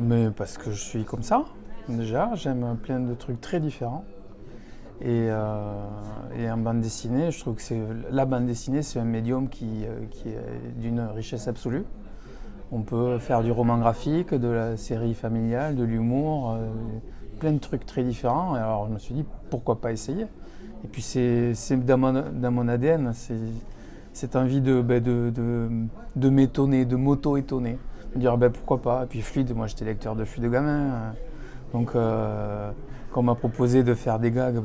Mais parce que je suis comme ça, déjà, j'aime plein de trucs très différents. Et en bande dessinée, je trouve que la bande dessinée, c'est un médium qui est d'une richesse absolue. On peut faire du roman graphique, de la série familiale, de l'humour, plein de trucs très différents. Et alors je me suis dit, pourquoi pas essayer? Et puis c'est dans mon ADN, cette envie de m'étonner, de m'auto-étonner. De dire, pourquoi pas? Et puis Fluide, moi j'étais lecteur de Fluide gamin. Donc quand on m'a proposé de faire des gags,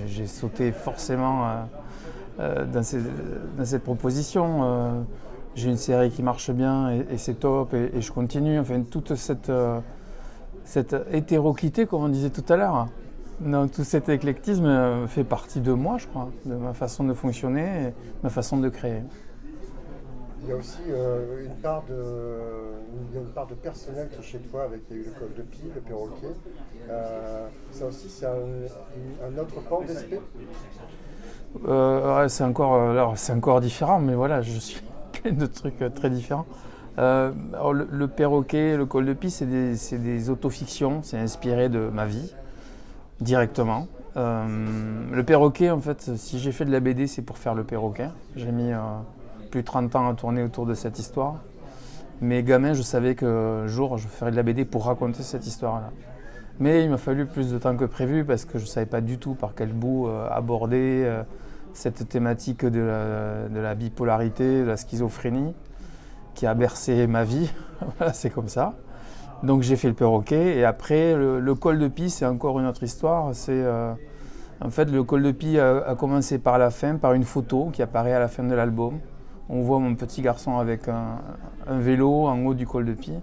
j'ai sauté forcément dans cette proposition. J'ai une série qui marche bien et c'est top et je continue. Enfin, toute cette hétéroclité, comme on disait tout à l'heure, tout cet éclectisme fait partie de moi, je crois, de ma façon de fonctionner et ma façon de créer. Il y a aussi une part de personnel qui est chez toi avec il y a eu le col de pie, le perroquet. Ça aussi, c'est un autre pan d'esprit. Ouais, c'est encore différent, mais voilà, je suis plein de trucs très différents. Alors le perroquet, le col de pie, c'est des autofictions, c'est inspiré de ma vie, directement. Le perroquet, en fait, si j'ai fait de la BD, c'est pour faire le perroquet. J'ai mis plus de 30 ans à tourner autour de cette histoire. Mais gamin, je savais qu'un jour, je ferais de la BD pour raconter cette histoire-là. Mais il m'a fallu plus de temps que prévu parce que je ne savais pas du tout par quel bout aborder cette thématique de la bipolarité, de la schizophrénie qui a bercé ma vie. Voilà, c'est comme ça. Donc j'ai fait le perroquet et après le col de pie, c'est encore une autre histoire. En fait, le col de pie a commencé par la fin, par une photo qui apparaît à la fin de l'album. On voit mon petit garçon avec un vélo en haut du col de pie.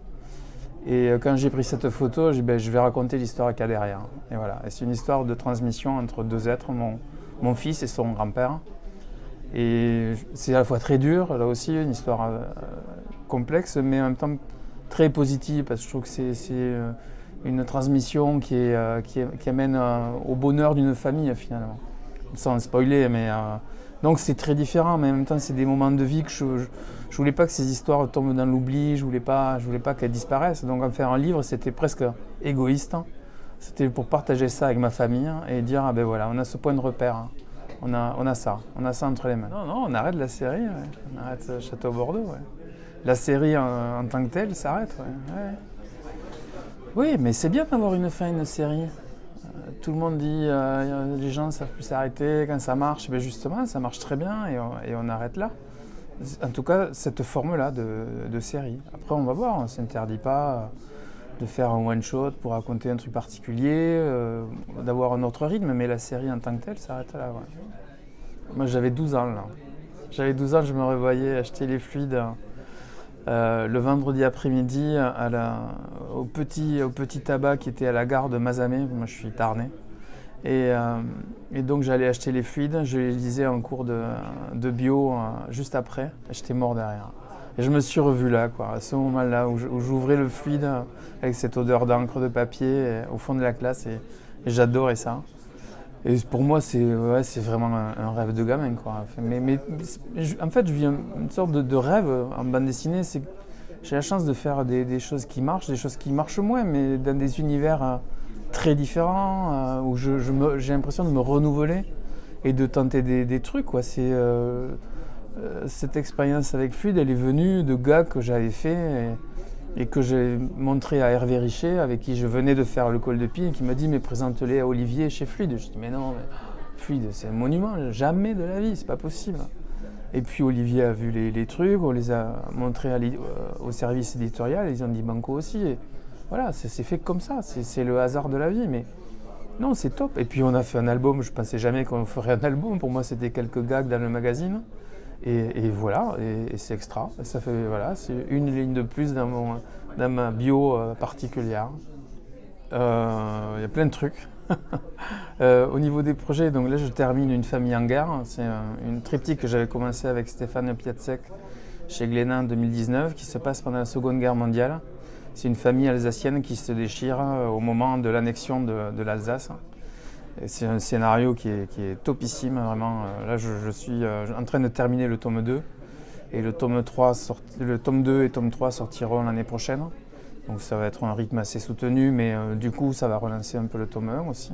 Et quand j'ai pris cette photo, je vais raconter l'histoire qu'il y a derrière. Et voilà. Et c'est une histoire de transmission entre deux êtres, mon fils et son grand-père. Et c'est à la fois très dur, là aussi, une histoire complexe, mais en même temps très positive, parce que je trouve que c'est une transmission qui amène au bonheur d'une famille, finalement. Sans spoiler, mais... donc c'est très différent, mais en même temps c'est des moments de vie que je voulais pas que ces histoires tombent dans l'oubli, je voulais pas qu'elles disparaissent. Donc en faire un livre, c'était presque égoïste. C'était pour partager ça avec ma famille et dire voilà, on a ce point de repère, on a ça entre les mains. Non, on arrête la série, ouais. On arrête Château Bordeaux. Ouais. La série en tant que telle s'arrête. Ouais. Oui, mais c'est bien d'avoir une fin, une série. Tout le monde dit les gens ne savent plus s'arrêter quand ça marche. Justement, ça marche très bien et on arrête là. En tout cas, cette forme-là de série. Après, on va voir, on ne s'interdit pas de faire un one-shot pour raconter un truc particulier, d'avoir un autre rythme, mais la série en tant que telle s'arrête là. Ouais. Moi, j'avais 12 ans là. J'avais 12 ans, je me revoyais acheter les fluides le vendredi après-midi au petit tabac qui était à la gare de Mazamet. Moi, je suis tarnais. Et donc, j'allais acheter les fluides. Je les lisais en cours de bio juste après. J'étais mort derrière. Et je me suis revu là, à ce moment-là où j'ouvrais le fluide avec cette odeur d'encre de papier au fond de la classe. Et j'adorais ça. Et pour moi, c'est vraiment un rêve de gamin, Mais en fait, je vis une sorte de rêve en bande dessinée. J'ai la chance de faire des choses qui marchent, des choses qui marchent moins, mais dans des univers très différents, où j'ai l'impression de me renouveler et de tenter des trucs. Cette expérience avec Fluide, elle est venue de gags que j'avais fait et que j'ai montré à Hervé Richer, avec qui je venais de faire le col de pie, et qui m'a dit « mais présente-les à Olivier chez Fluide ». Je dis « mais non, Fluide, c'est un monument, jamais de la vie, c'est pas possible ». Et puis Olivier a vu les trucs, on les a montrés au service éditorial, ils ont dit banco aussi. Et voilà, c'est fait comme ça, c'est le hasard de la vie, mais non, c'est top. Et puis on a fait un album, je pensais jamais qu'on ferait un album, pour moi c'était quelques gags dans le magazine. Et voilà, et c'est extra. Ça fait, c'est une ligne de plus dans ma bio particulière. Il y a plein de trucs. Au niveau des projets, donc là je termine Une famille en guerre. C'est une triptyque que j'avais commencé avec Stéphane Piatzek chez Glénat en 2019, qui se passe pendant la Seconde Guerre mondiale. C'est une famille alsacienne qui se déchire au moment de l'annexion de l'Alsace. C'est un scénario qui est topissime, vraiment. Là, je suis en train de terminer le tome 2. Et le tome 2 et tome 3 sortiront l'année prochaine. Donc ça va être un rythme assez soutenu, mais du coup ça va relancer un peu le tome 1 aussi.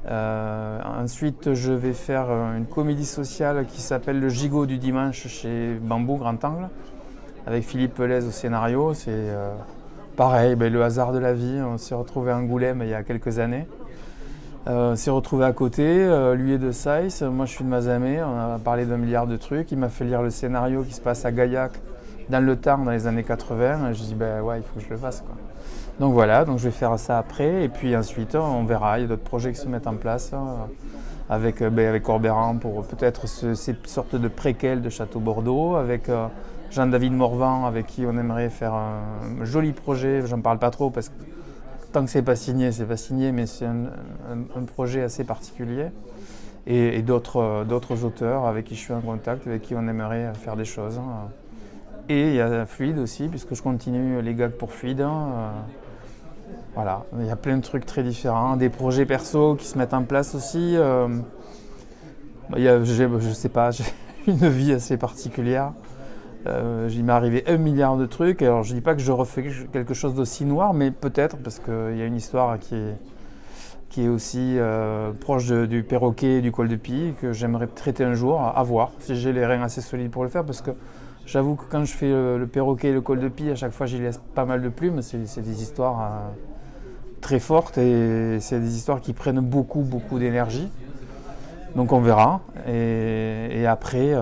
Ensuite je vais faire une comédie sociale qui s'appelle Le Gigot du dimanche chez Bambou Grand Angle, avec Philippe Pelez au scénario. C'est pareil, le hasard de la vie, on s'est retrouvé à Angoulême il y a quelques années. On s'est retrouvé à côté, lui est de Saïs, moi je suis de Mazamet, on a parlé d'un milliard de trucs, il m'a fait lire le scénario qui se passe à Gaillac, dans le Tarn, dans les années 80, et je dis ouais, il faut que je le fasse, quoi. Donc voilà, donc je vais faire ça après, et puis ensuite on verra, il y a d'autres projets qui se mettent en place avec Corbéran pour peut-être ces sortes de préquels de Château Bordeaux, avec Jean-David Morvan avec qui on aimerait faire un joli projet, j'en parle pas trop parce que tant que c'est pas signé, mais c'est un projet assez particulier. Et d'autres auteurs avec qui je suis en contact, avec qui on aimerait faire des choses. Et il y a Fluide aussi, puisque je continue les gags pour Fluide. Voilà, il y a plein de trucs très différents, des projets perso qui se mettent en place aussi. Je sais pas, j'ai une vie assez particulière. Il m'est arrivé 1 milliard de trucs. Alors je dis pas que je refais quelque chose d'aussi noir, mais peut-être parce qu'il y a une histoire qui est aussi proche du perroquet et du col de pie que j'aimerais traiter un jour, à voir si j'ai les reins assez solides pour le faire, parce que j'avoue que quand je fais le perroquet et le col de pie, à chaque fois j'y laisse pas mal de plumes. C'est des histoires très fortes et c'est des histoires qui prennent beaucoup d'énergie. Donc on verra. Et après,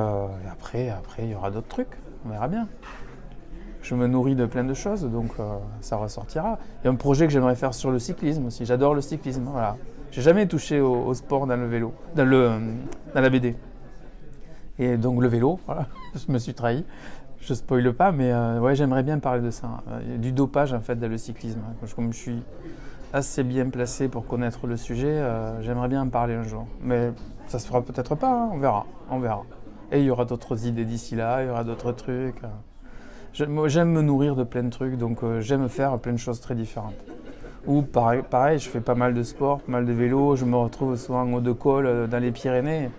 il y aura d'autres trucs. On verra bien. Je me nourris de plein de choses, donc ça ressortira. Il y a un projet que j'aimerais faire sur le cyclisme aussi. J'adore le cyclisme. Voilà. J'ai jamais touché au sport dans le vélo, dans la BD. Et donc le vélo, voilà, je me suis trahi. Je spoile pas, mais ouais, j'aimerais bien parler de ça. Du dopage en fait dans le cyclisme. Comme je suis assez bien placé pour connaître le sujet, j'aimerais bien en parler un jour. Mais ça se fera peut-être pas, hein, on verra. Et il y aura d'autres idées d'ici là, il y aura d'autres trucs. J'aime me nourrir de plein de trucs, donc j'aime faire plein de choses très différentes. Ou pareil, je fais pas mal de sport, pas mal de vélo, je me retrouve souvent en haut de col dans les Pyrénées.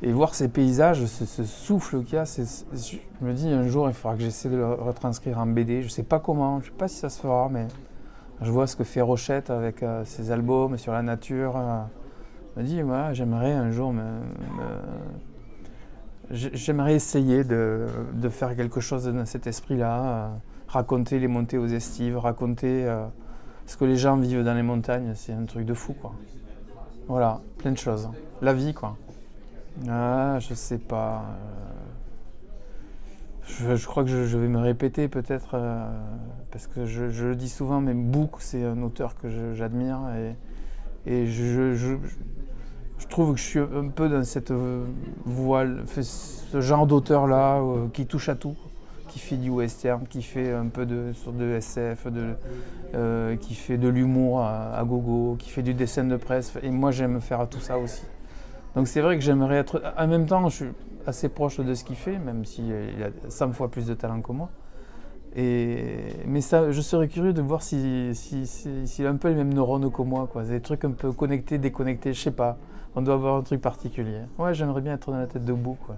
Et voir ces paysages, ce souffle qu'il y a, je me dis un jour il faudra que j'essaie de le retranscrire en BD. Je sais pas comment, je sais pas si ça se fera, mais je vois ce que fait Rochette avec ses albums sur la nature. Je me dis, ouais, j'aimerais un jour j'aimerais essayer de faire quelque chose dans cet esprit-là, raconter les montées aux estives, raconter ce que les gens vivent dans les montagnes, c'est un truc de fou, quoi. Voilà, plein de choses. La vie, quoi. Je sais pas. Je crois que je vais me répéter peut-être, parce que je le dis souvent, mais Bouc, c'est un auteur que j'admire et je trouve que je suis un peu dans cette voile, ce genre d'auteur-là qui touche à tout, qui fait du western, qui fait un peu de SF, qui fait de l'humour à gogo, qui fait du dessin de presse. Et moi, j'aime faire tout ça aussi. Donc c'est vrai que j'aimerais être... En même temps, je suis assez proche de ce qu'il fait, même s'il a 100 fois plus de talent que moi. Mais ça, je serais curieux de voir s'il a un peu les mêmes neurones que moi, quoi. Des trucs un peu connectés, déconnectés, je sais pas. On doit avoir un truc particulier. Ouais, j'aimerais bien être dans la tête de Bouc, quoi.